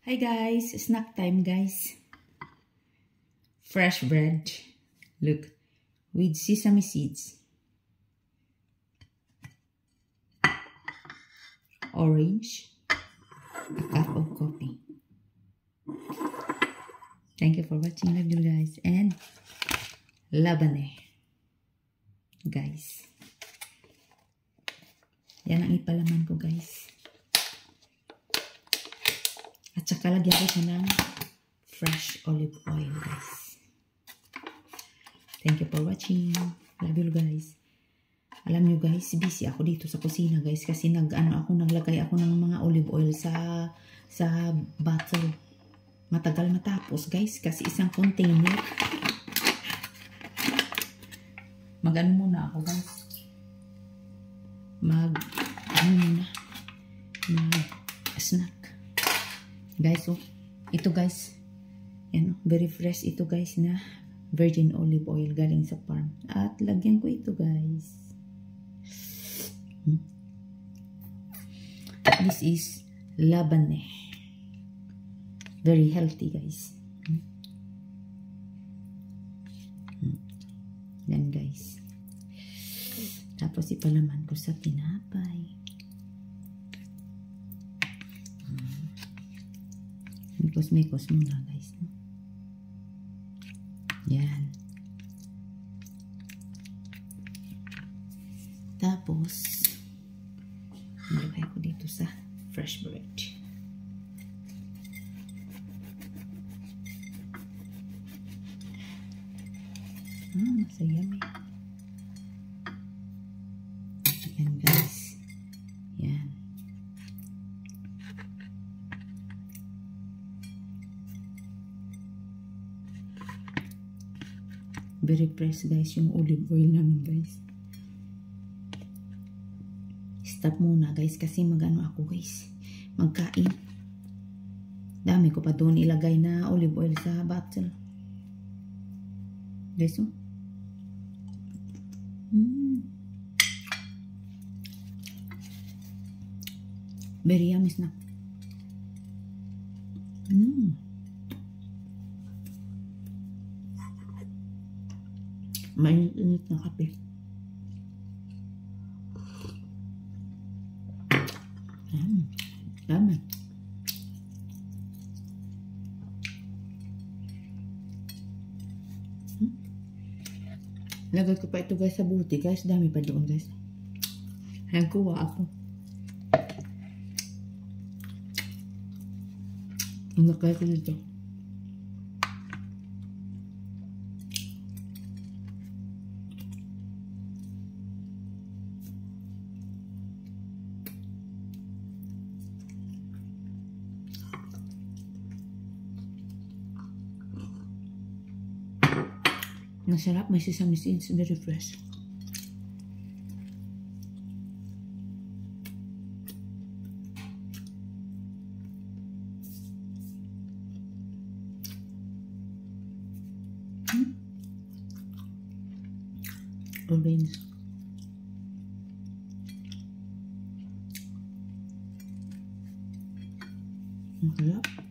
Hi guys, snack time guys. Fresh bread. Look, with sesame seeds. Orange. A cup of coffee. Thank you for watching, love you guys. And labane. Guys. Yan ang ipalaman ko guys. At saka lagyan ko siya ng fresh olive oil guys. Thank you for watching. Love you guys. Alam nyo guys, busy ako dito sa kusina guys kasi naglagay ako ng mga olive oil sa bottle. Matagal matapos guys kasi isang container. Mag-ano muna ako guys. Snack. Guys, oh, ito guys. Yan, very fresh ito guys na virgin olive oil galing sa farm. At lagyan ko ito guys. This is labane. Very healthy guys. Yan guys. Tapos ipalaman ko sa tinapay. Mikos-mikos muna guys. Yan. Tapos nilagay ko dito sa fresh bread. So yummy. Yan guys. Yan. Very fresh guys yung olive oil namin guys. Stop muna guys kasi magano ako guys. Magkain. Dami ko pa doon ilagay na olive oil sa bottle. Guys, oh. Very yummy snack. Mainit na kape. Dami. Lagay ko pa ito guys sa buti guys. Dami pa doon guys. Nagkuha ako. Nagkaya ko dito. Masarap, may sesame seeds, very fresh. Orange. Masarap.